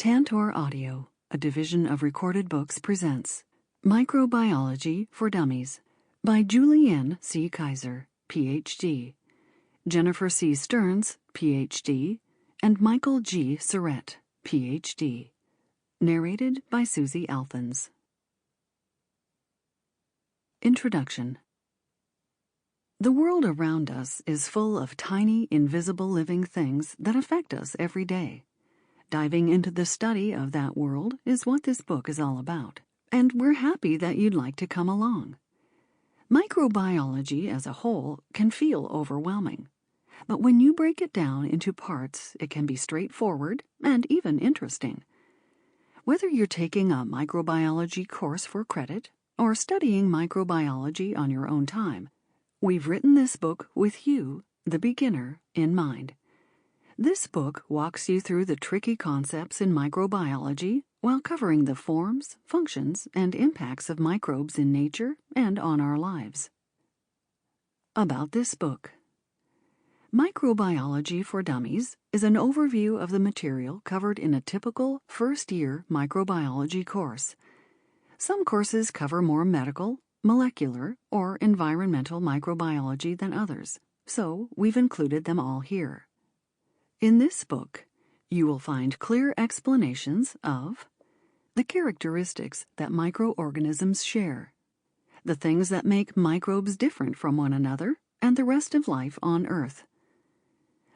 Tantor Audio, a division of Recorded Books, presents Microbiology for Dummies by Julianne C. Kaiser, Ph.D., Jennifer C. Stearns, Ph.D., and Michael G. Surrett, Ph.D. Narrated by Suzie Althens. Introduction. The world around us is full of tiny, invisible living things that affect us every day. Diving into the study of that world is what this book is all about, and we're happy that you'd like to come along. Microbiology as a whole can feel overwhelming, but when you break it down into parts, it can be straightforward and even interesting. Whether you're taking a microbiology course for credit or studying microbiology on your own time, we've written this book with you, the beginner, in mind. This book walks you through the tricky concepts in microbiology while covering the forms, functions, and impacts of microbes in nature and on our lives. About this book. Microbiology for Dummies is an overview of the material covered in a typical first-year microbiology course. Some courses cover more medical, molecular, or environmental microbiology than others, so we've included them all here. In this book, you will find clear explanations of the characteristics that microorganisms share, the things that make microbes different from one another and the rest of life on Earth,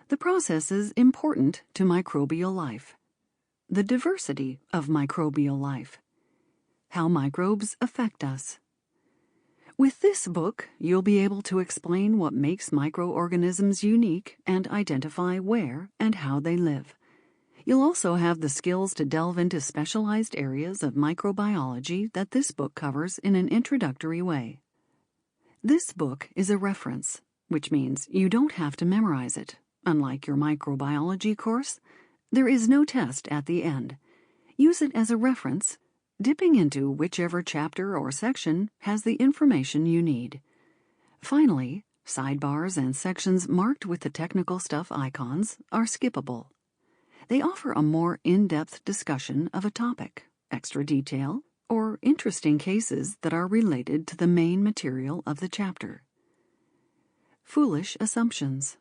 the processes important to microbial life, the diversity of microbial life, how microbes affect us. With this book, you'll be able to explain what makes microorganisms unique and identify where and how they live. You'll also have the skills to delve into specialized areas of microbiology that this book covers in an introductory way. This book is a reference, which means you don't have to memorize it. Unlike your microbiology course, there is no test at the end. Use it as a reference, dipping into whichever chapter or section has the information you need. Finally, sidebars and sections marked with the technical stuff icons are skippable. They offer a more in-depth discussion of a topic, extra detail, or interesting cases that are related to the main material of the chapter. Foolish assumptions.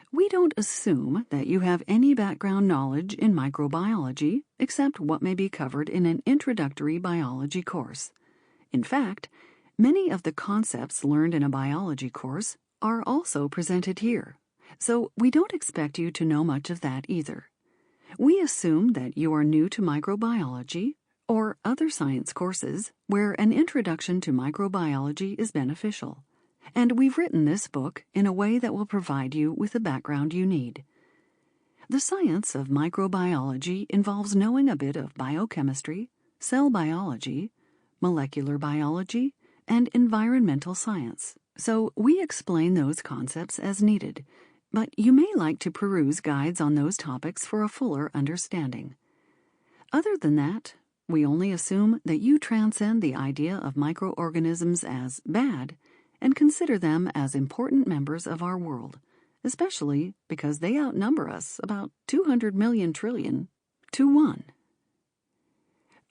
We don't assume that you have any background knowledge in microbiology except what may be covered in an introductory biology course. In fact, many of the concepts learned in a biology course are also presented here, so we don't expect you to know much of that either. We assume that you are new to microbiology or other science courses where an introduction to microbiology is beneficial. And we've written this book in a way that will provide you with the background you need. The science of microbiology involves knowing a bit of biochemistry, cell biology, molecular biology, and environmental science, so we explain those concepts as needed, but you may like to peruse guides on those topics for a fuller understanding. Other than that, we only assume that you transcend the idea of microorganisms as bad and consider them as important members of our world, especially because they outnumber us about 200 million trillion to 1.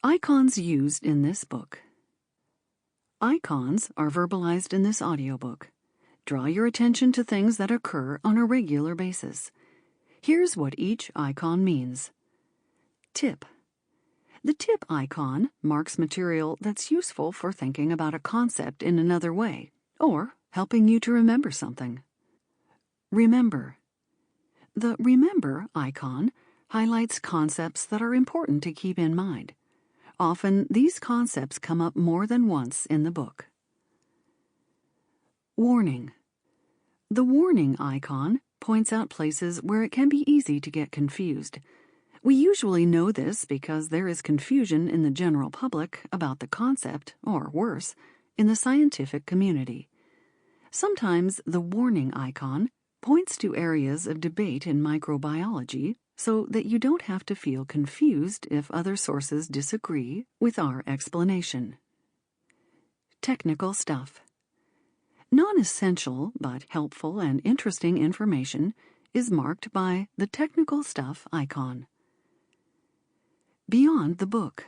Icons used in this book. Icons are verbalized in this audiobook. Draw your attention to things that occur on a regular basis. Here's what each icon means. Tip. The tip icon marks material that's useful for thinking about a concept in another way, or helping you to remember something. Remember. The Remember icon highlights concepts that are important to keep in mind. Often, these concepts come up more than once in the book. Warning. The Warning icon points out places where it can be easy to get confused. We usually know this because there is confusion in the general public about the concept, or worse, in the scientific community. Sometimes the warning icon points to areas of debate in microbiology so that you don't have to feel confused if other sources disagree with our explanation. Technical stuff. Non-essential but helpful and interesting information is marked by the technical stuff icon. beyond the book.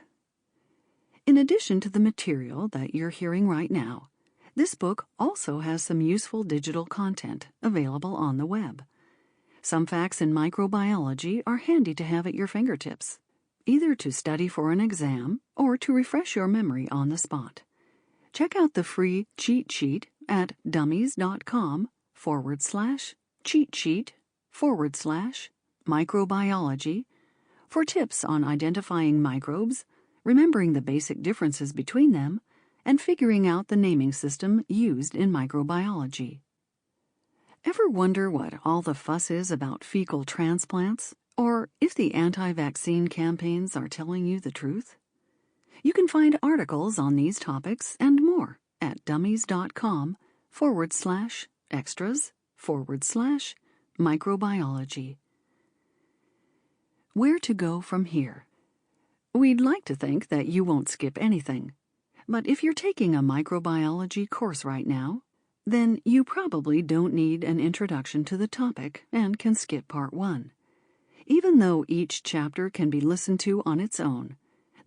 In addition to the material that you're hearing right now, this book also has some useful digital content available on the web. Some facts in microbiology are handy to have at your fingertips, either to study for an exam or to refresh your memory on the spot. Check out the free cheat sheet at dummies.com/cheat sheet/microbiology for tips on identifying microbes, remembering the basic differences between them, and figuring out the naming system used in microbiology. Ever wonder what all the fuss is about fecal transplants, or if the anti-vaccine campaigns are telling you the truth? You can find articles on these topics and more at dummies.com/extras/microbiology. Where to go from here? We'd like to think that you won't skip anything, but if you're taking a microbiology course right now, then you probably don't need an introduction to the topic and can skip Part 1. Even though each chapter can be listened to on its own,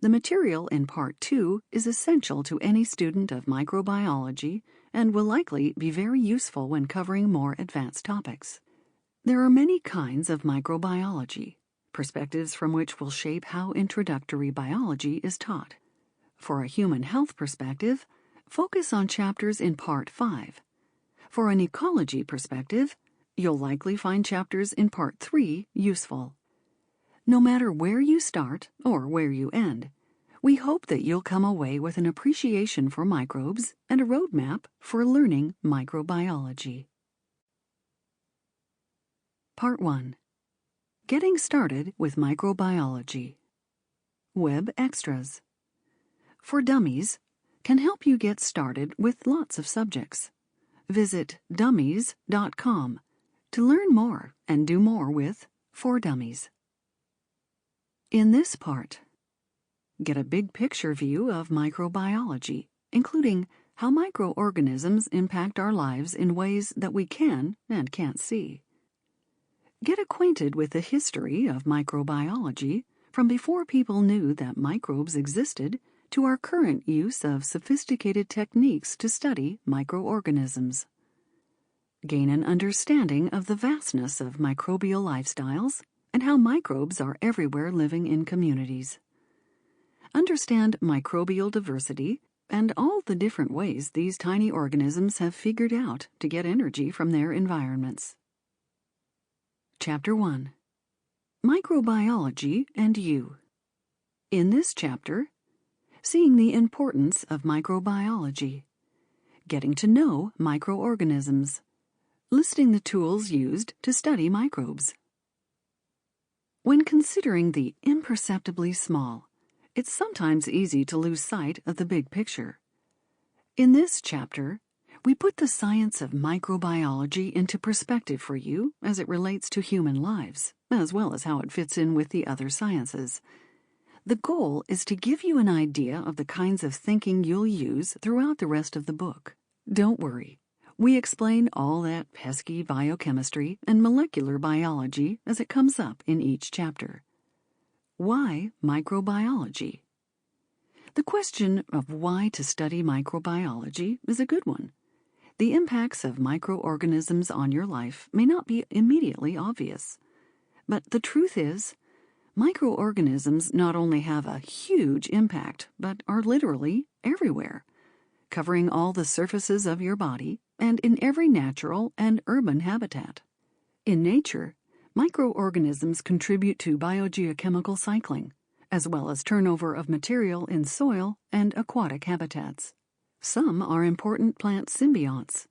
the material in Part 2 is essential to any student of microbiology and will likely be very useful when covering more advanced topics. There are many kinds of microbiology, perspectives from which will shape how introductory biology is taught. For a human health perspective, focus on chapters in Part 5. For an ecology perspective, you'll likely find chapters in Part 3 useful. No matter where you start or where you end, we hope that you'll come away with an appreciation for microbes and a roadmap for learning microbiology. Part 1. Getting Started with Microbiology. Web Extras. For Dummies can help you get started with lots of subjects. Visit dummies.com to learn more and do more with For Dummies. In this part, get a big picture view of microbiology, including how microorganisms impact our lives in ways that we can and can't see. Get acquainted with the history of microbiology from before people knew that microbes existed to our current use of sophisticated techniques to study microorganisms. Gain an understanding of the vastness of microbial lifestyles and how microbes are everywhere living in communities. Understand microbial diversity and all the different ways these tiny organisms have figured out to get energy from their environments. Chapter 1. Microbiology and You. In this chapter, seeing the importance of microbiology, getting to know microorganisms, listing the tools used to study microbes. When considering the imperceptibly small, it's sometimes easy to lose sight of the big picture. In this chapter, we put the science of microbiology into perspective for you as it relates to human lives, as well as how it fits in with the other sciences. The goal is to give you an idea of the kinds of thinking you'll use throughout the rest of the book. Don't worry, we explain all that pesky biochemistry and molecular biology as it comes up in each chapter. Why microbiology? The question of why to study microbiology is a good one. The impacts of microorganisms on your life may not be immediately obvious, but the truth is, microorganisms not only have a huge impact, but are literally everywhere, covering all the surfaces of your body and in every natural and urban habitat. In nature, microorganisms contribute to biogeochemical cycling, as well as turnover of material in soil and aquatic habitats. Some are important plant symbionts,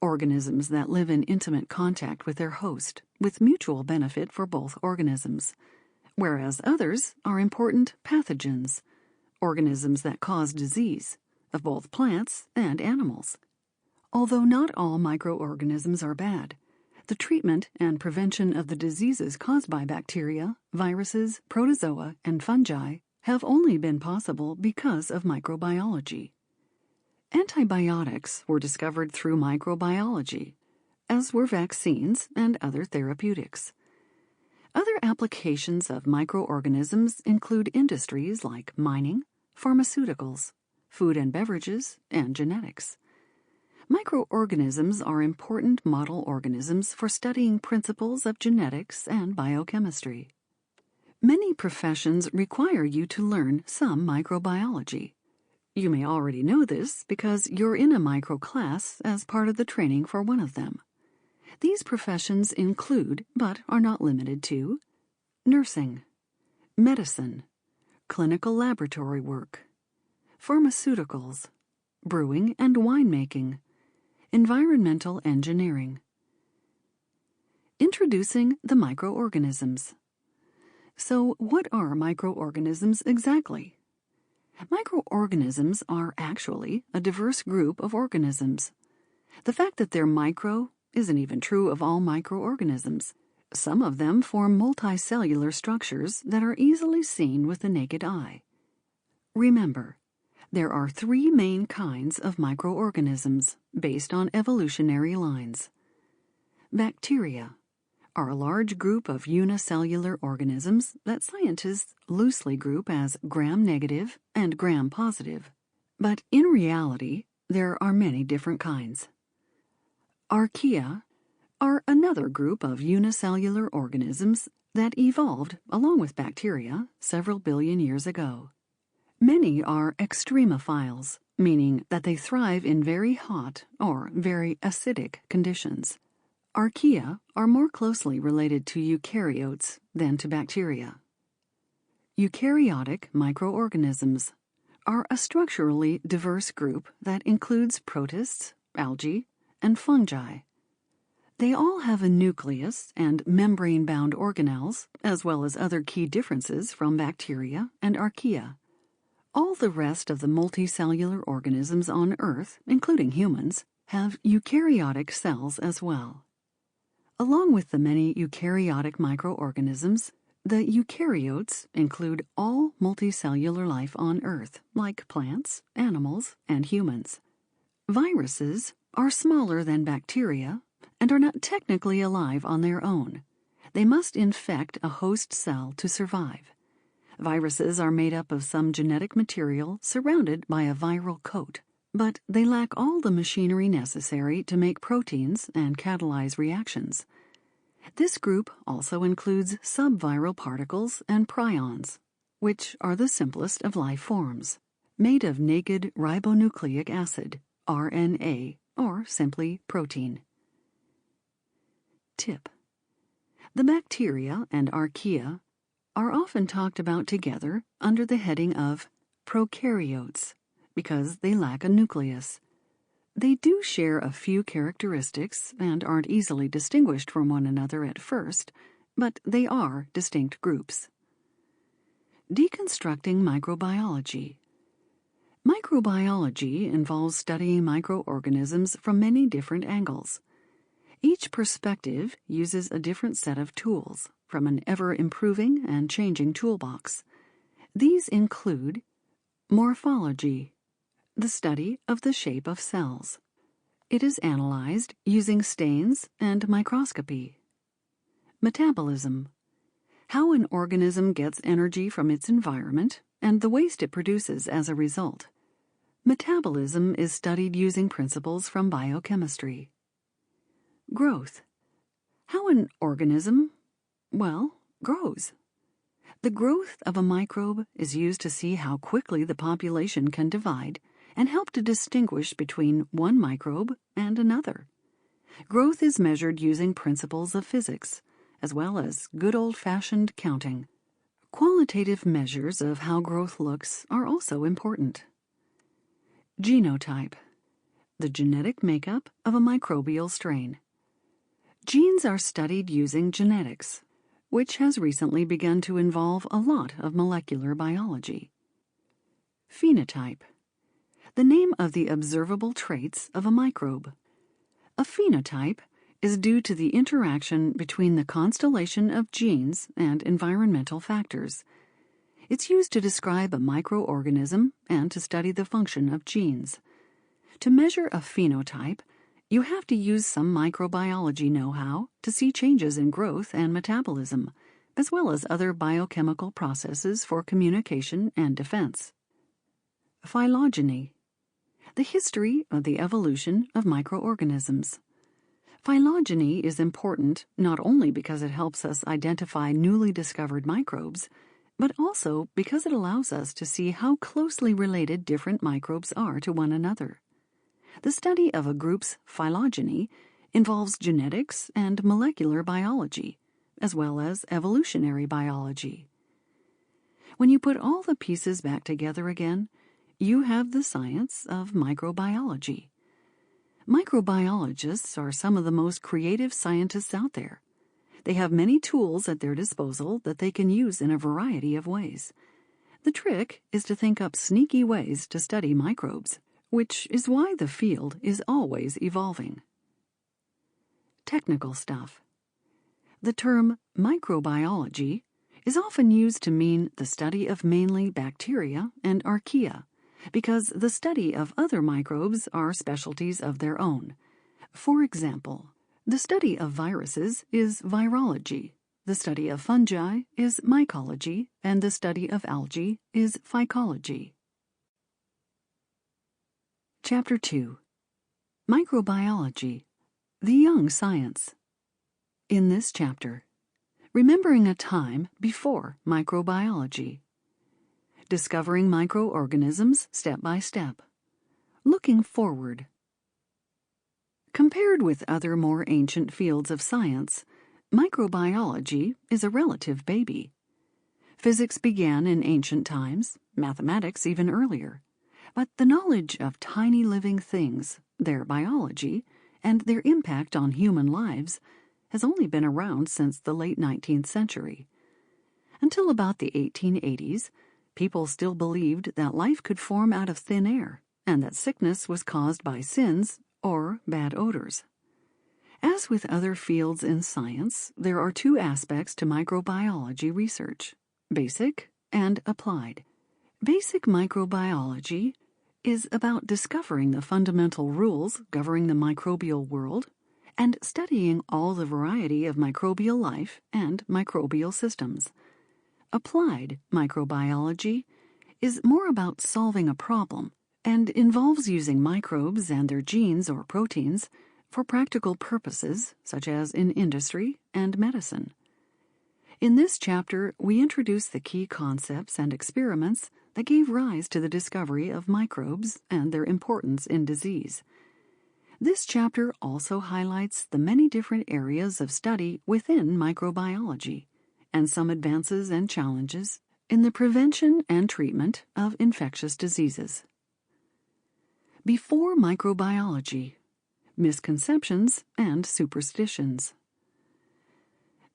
organisms that live in intimate contact with their host, with mutual benefit for both organisms, whereas others are important pathogens, organisms that cause disease, of both plants and animals. Although not all microorganisms are bad, the treatment and prevention of the diseases caused by bacteria, viruses, protozoa, and fungi have only been possible because of microbiology. Antibiotics were discovered through microbiology, as were vaccines and other therapeutics. Other applications of microorganisms include industries like mining, pharmaceuticals, food and beverages, and genetics. Microorganisms are important model organisms for studying principles of genetics and biochemistry. Many professions require you to learn some microbiology. You may already know this because you're in a micro class as part of the training for one of them. These professions include, but are not limited to, nursing, medicine, clinical laboratory work, pharmaceuticals, brewing and winemaking, environmental engineering. Introducing the microorganisms. So, what are microorganisms exactly? Microorganisms are actually a diverse group of organisms. The fact that they're micro isn't even true of all microorganisms. Some of them form multicellular structures that are easily seen with the naked eye. Remember, there are three main kinds of microorganisms based on evolutionary lines. Bacteria are a large group of unicellular organisms that scientists loosely group as gram-negative and gram-positive. But in reality, there are many different kinds. Archaea are another group of unicellular organisms that evolved along with bacteria several billion years ago. Many are extremophiles, meaning that they thrive in very hot or very acidic conditions. Archaea are more closely related to eukaryotes than to bacteria. Eukaryotic microorganisms are a structurally diverse group that includes protists, algae, and fungi. They all have a nucleus and membrane-bound organelles, as well as other key differences from bacteria and archaea. All the rest of the multicellular organisms on Earth, including humans, have eukaryotic cells as well. Along with the many eukaryotic microorganisms, the eukaryotes include all multicellular life on Earth, like plants, animals, and humans. Viruses are smaller than bacteria and are not technically alive on their own. They must infect a host cell to survive. Viruses are made up of some genetic material surrounded by a viral coat, but they lack all the machinery necessary to make proteins and catalyze reactions. This group also includes subviral particles and prions, which are the simplest of life forms, made of naked ribonucleic acid, RNA, or simply protein. Tip: the bacteria and archaea are often talked about together under the heading of prokaryotes because they lack a nucleus. They do share a few characteristics and aren't easily distinguished from one another at first, but they are distinct groups. Deconstructing microbiology. Microbiology involves studying microorganisms from many different angles. Each perspective uses a different set of tools from an ever-improving and changing toolbox. These include morphology, the study of the shape of cells. It is analyzed using stains and microscopy. Metabolism, how an organism gets energy from its environment and the waste it produces as a result. Metabolism is studied using principles from biochemistry. Growth, how an organism, grows. The growth of a microbe is used to see how quickly the population can divide and help to distinguish between one microbe and another. Growth is measured using principles of physics, as well as good old-fashioned counting. Qualitative measures of how growth looks are also important. Genotype, the genetic makeup of a microbial strain. Genes are studied using genetics, which has recently begun to involve a lot of molecular biology. Phenotype, the name of the observable traits of a microbe. A phenotype is due to the interaction between the constellation of genes and environmental factors. It's used to describe a microorganism and to study the function of genes. To measure a phenotype, you have to use some microbiology know-how to see changes in growth and metabolism, as well as other biochemical processes for communication and defense. Phylogeny, the history of the evolution of microorganisms. Phylogeny is important not only because it helps us identify newly discovered microbes, but also because it allows us to see how closely related different microbes are to one another. The study of a group's phylogeny involves genetics and molecular biology, as well as evolutionary biology. When you put all the pieces back together again, you have the science of microbiology. Microbiologists are some of the most creative scientists out there. They have many tools at their disposal that they can use in a variety of ways. The trick is to think up sneaky ways to study microbes, which is why the field is always evolving. Technical stuff. The term microbiology is often used to mean the study of mainly bacteria and archaea, because the study of other microbes are specialties of their own. For example, the study of viruses is virology, the study of fungi is mycology, and the study of algae is phycology. Chapter 2. Microbiology, the young science. In this chapter, remembering a time before microbiology. Discovering microorganisms step by step. Looking forward. Compared with other more ancient fields of science, microbiology is a relative baby. Physics began in ancient times, mathematics even earlier, but the knowledge of tiny living things, their biology, and their impact on human lives has only been around since the late 19th century. Until about the 1880s, people still believed that life could form out of thin air, and that sickness was caused by sins or bad odors. As with other fields in science, there are two aspects to microbiology research: basic and applied. Basic microbiology is about discovering the fundamental rules governing the microbial world and studying all the variety of microbial life and microbial systems. Applied microbiology is more about solving a problem and involves using microbes and their genes or proteins for practical purposes such as in industry and medicine. In this chapter, we introduce the key concepts and experiments that gave rise to the discovery of microbes and their importance in disease. This chapter also highlights the many different areas of study within microbiology and some advances and challenges in the prevention and treatment of infectious diseases. Before microbiology, misconceptions and superstitions.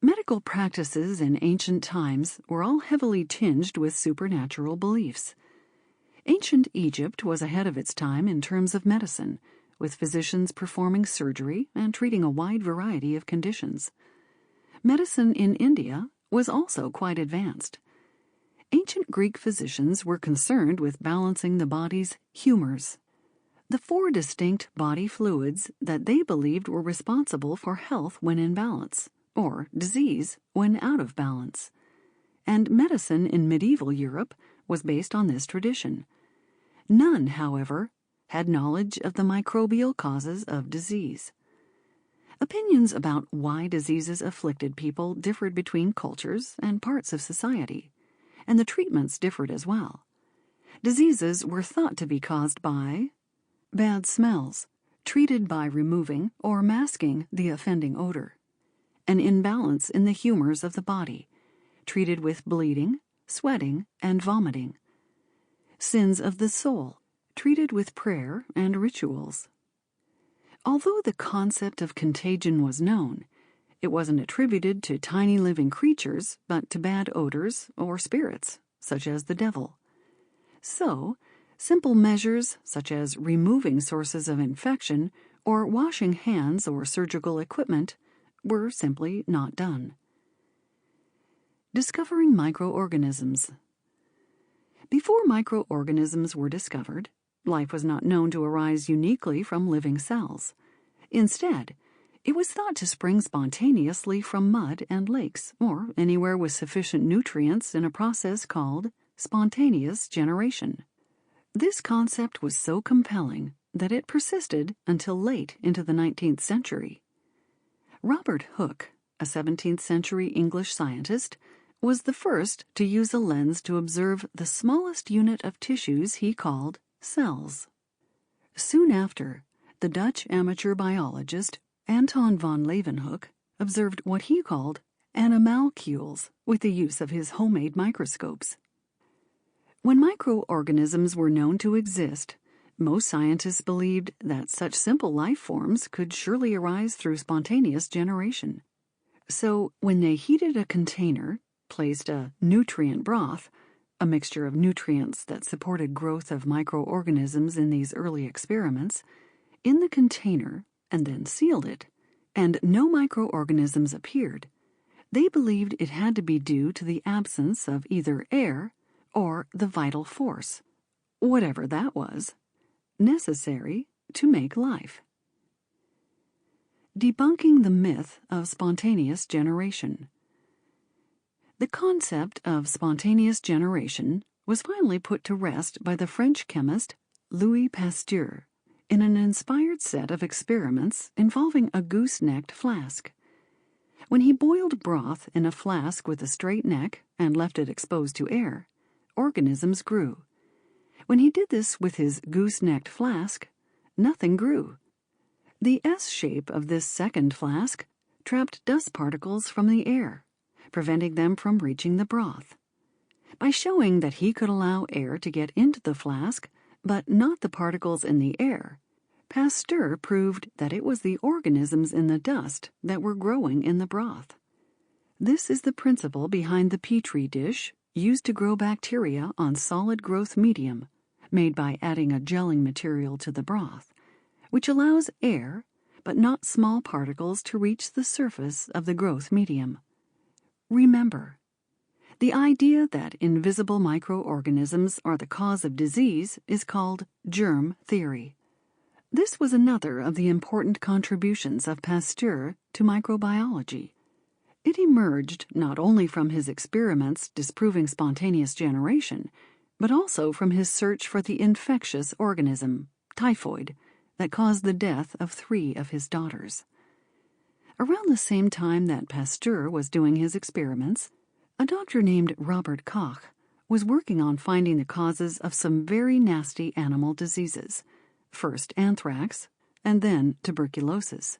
Medical practices in ancient times were all heavily tinged with supernatural beliefs. Ancient Egypt was ahead of its time in terms of medicine, with physicians performing surgery and treating a wide variety of conditions. Medicine in India was also quite advanced. Ancient Greek physicians were concerned with balancing the body's humors, the four distinct body fluids that they believed were responsible for health when in balance, or disease when out of balance. And medicine in medieval Europe was based on this tradition. None, however, had knowledge of the microbial causes of disease. Opinions about why diseases afflicted people differed between cultures and parts of society, and the treatments differed as well. Diseases were thought to be caused by bad smells, treated by removing or masking the offending odor; an imbalance in the humors of the body, treated with bleeding, sweating, and vomiting; sins of the soul, treated with prayer and rituals. Although the concept of contagion was known, it wasn't attributed to tiny living creatures, but to bad odors or spirits, such as the devil. So, simple measures such as removing sources of infection or washing hands or surgical equipment were simply not done. Discovering microorganisms. Before microorganisms were discovered, life was not known to arise uniquely from living cells. Instead, It was thought to spring spontaneously from mud and lakes, or anywhere with sufficient nutrients in a process called spontaneous generation. This concept was so compelling that it persisted until late into the 19th century. Robert Hooke, a 17th century English scientist, was the first to use a lens to observe the smallest unit of tissues he called cells. Soon after, the Dutch amateur biologist Anton van Leeuwenhoek observed what he called animalcules with the use of his homemade microscopes. When microorganisms were known to exist, most scientists believed that such simple life forms could surely arise through spontaneous generation. So, when they heated a container, placed a nutrient broth, a mixture of nutrients that supported growth of microorganisms in these early experiments, in the container and then sealed it, and no microorganisms appeared, they believed it had to be due to the absence of either air or the vital force, whatever that was, necessary to make life. Debunking the myth of spontaneous generation. The concept of spontaneous generation was finally put to rest by the French chemist Louis Pasteur in an inspired set of experiments involving a goose-necked flask. When he boiled broth in a flask with a straight neck and left it exposed to air, organisms grew. When he did this with his goose-necked flask, nothing grew. The S-shape of this second flask trapped dust particles from the air, preventing them from reaching the broth. By showing that he could allow air to get into the flask, but not the particles in the air, Pasteur proved that it was the organisms in the dust that were growing in the broth. This is the principle behind the Petri dish used to grow bacteria on solid growth medium, made by adding a gelling material to the broth, which allows air, but not small particles to reach the surface of the growth medium. Remember, the idea that invisible microorganisms are the cause of disease is called germ theory. This was another of the important contributions of Pasteur to microbiology. It emerged not only from his experiments disproving spontaneous generation, but also from his search for the infectious organism, typhoid, that caused the death of 3 of his daughters. Around the same time that Pasteur was doing his experiments, a doctor named Robert Koch was working on finding the causes of some very nasty animal diseases, first anthrax, and then tuberculosis.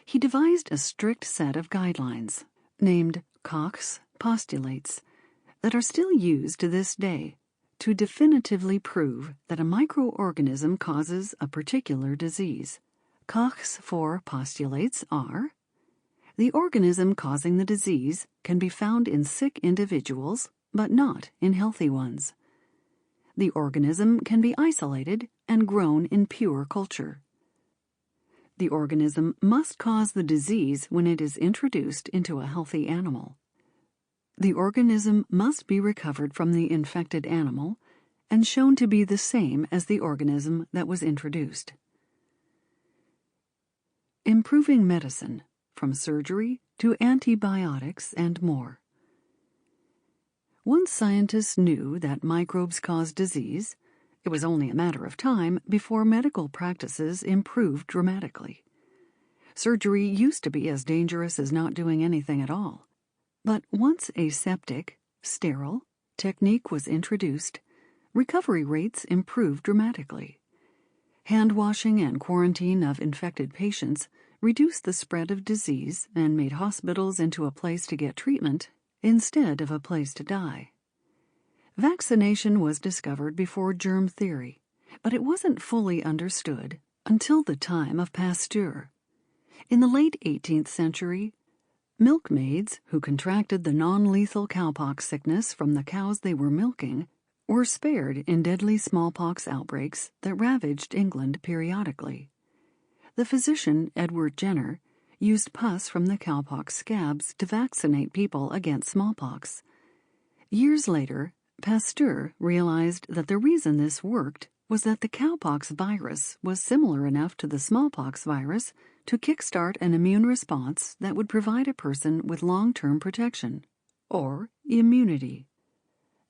He devised a strict set of guidelines, named Koch's postulates, that are still used to this day to definitively prove that a microorganism causes a particular disease. Koch's 4 postulates are: the organism causing the disease can be found in sick individuals, but not in healthy ones. The organism can be isolated and grown in pure culture. The organism must cause the disease when it is introduced into a healthy animal. The organism must be recovered from the infected animal and shown to be the same as the organism that was introduced. Improving medicine, from surgery to antibiotics and more. Once scientists knew that microbes cause disease, it was only a matter of time before medical practices improved dramatically. Surgery used to be as dangerous as not doing anything at all. But once aseptic, sterile, technique was introduced, recovery rates improved dramatically. Hand washing and quarantine of infected patients reduced the spread of disease and made hospitals into a place to get treatment instead of a place to die. Vaccination was discovered before germ theory, but it wasn't fully understood until the time of Pasteur. In the late 18th century, milkmaids who contracted the non-lethal cowpox sickness from the cows they were milking were spared in deadly smallpox outbreaks that ravaged England periodically. The physician, Edward Jenner, used pus from the cowpox scabs to vaccinate people against smallpox. Years later, Pasteur realized that the reason this worked was that the cowpox virus was similar enough to the smallpox virus to kickstart an immune response that would provide a person with long-term protection, or immunity.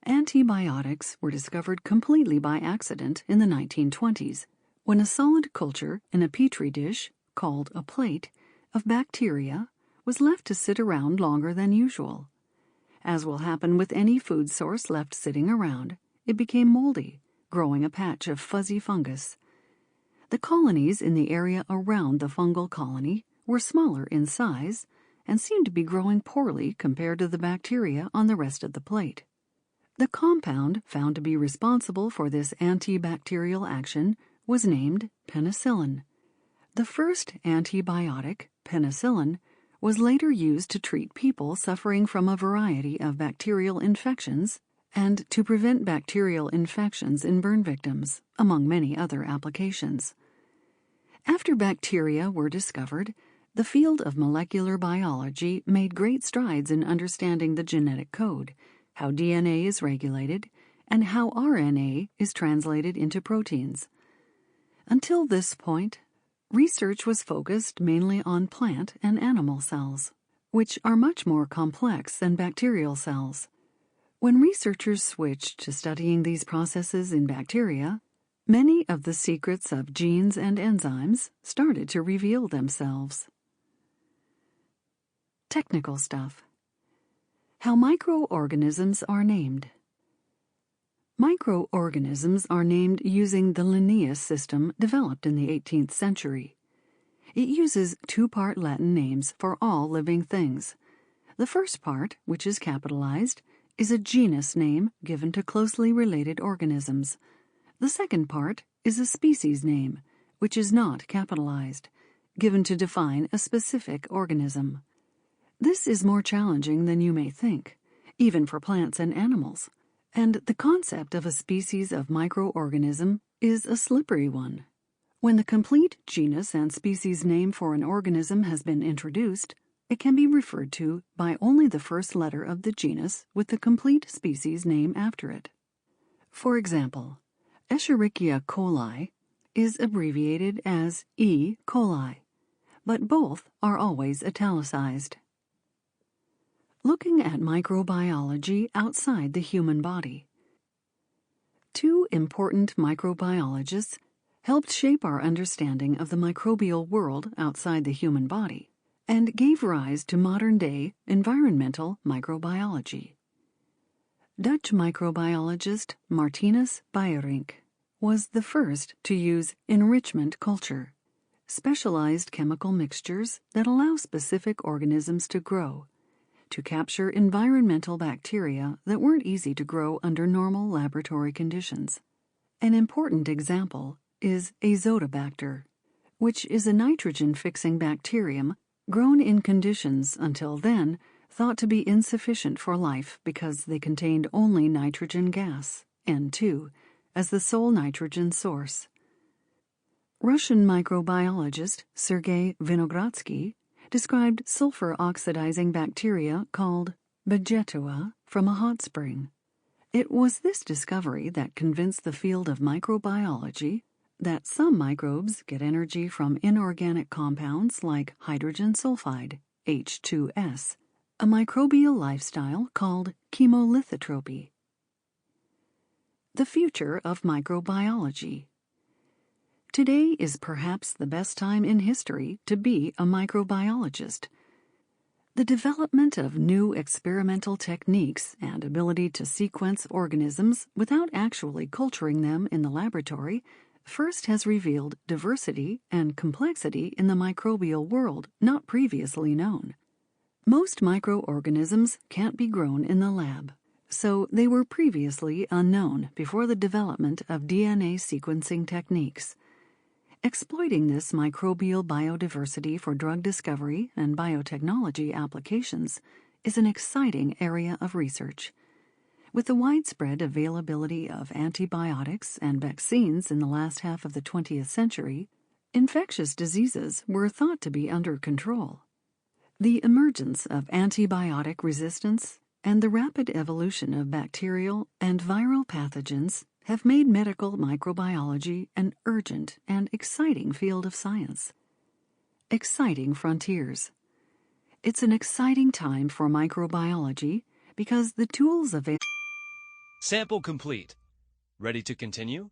Antibiotics were discovered completely by accident in the 1920s, when a solid culture in a petri dish, called a plate, of bacteria was left to sit around longer than usual. As will happen with any food source left sitting around, it became moldy, growing a patch of fuzzy fungus. The colonies in the area around the fungal colony were smaller in size and seemed to be growing poorly compared to the bacteria on the rest of the plate. The compound found to be responsible for this antibacterial action was named penicillin. The first antibiotic, penicillin, was later used to treat people suffering from a variety of bacterial infections and to prevent bacterial infections in burn victims, among many other applications. After bacteria were discovered, the field of molecular biology made great strides in understanding the genetic code, how DNA is regulated, and how RNA is translated into proteins. Until this point, research was focused mainly on plant and animal cells, which are much more complex than bacterial cells. When researchers switched to studying these processes in bacteria, many of the secrets of genes and enzymes started to reveal themselves. Technical stuff. How microorganisms are named. Microorganisms are named using the Linnaeus system developed in the 18th century. It uses two-part Latin names for all living things. The first part, which is capitalized, is a genus name given to closely related organisms. The second part is a species name, which is not capitalized, given to define a specific organism. This is more challenging than you may think, even for plants and animals, and the concept of a species of microorganism is a slippery one. When the complete genus and species name for an organism has been introduced, it can be referred to by only the first letter of the genus with the complete species name after it. For example, Escherichia coli is abbreviated as E. coli, but both are always italicized. Looking at microbiology outside the human body. Two important microbiologists helped shape our understanding of the microbial world outside the human body and gave rise to modern-day environmental microbiology. Dutch microbiologist Martinus Beijerinck was the first to use enrichment culture, specialized chemical mixtures that allow specific organisms to grow, to capture environmental bacteria that weren't easy to grow under normal laboratory conditions. An important example is Azotobacter, which is a nitrogen-fixing bacterium grown in conditions until then thought to be insufficient for life because they contained only nitrogen gas, N2, as the sole nitrogen source. Russian microbiologist Sergei Vinogradsky described sulfur-oxidizing bacteria called Begetua from a hot spring. It was this discovery that convinced the field of microbiology that some microbes get energy from inorganic compounds like hydrogen sulfide, H2S, a microbial lifestyle called chemolithotropy. The future of microbiology. Today is perhaps the best time in history to be a microbiologist. The development of new experimental techniques and ability to sequence organisms without actually culturing them in the laboratory first has revealed diversity and complexity in the microbial world not previously known. Most microorganisms can't be grown in the lab, so they were previously unknown before the development of DNA sequencing techniques. Exploiting this microbial biodiversity for drug discovery and biotechnology applications is an exciting area of research. With the widespread availability of antibiotics and vaccines in the last half of the 20th century, infectious diseases were thought to be under control. The emergence of antibiotic resistance and the rapid evolution of bacterial and viral pathogens have made medical microbiology an urgent and exciting field of science. Exciting frontiers. It's an exciting time for microbiology because the tools available. Sample complete. Ready to continue?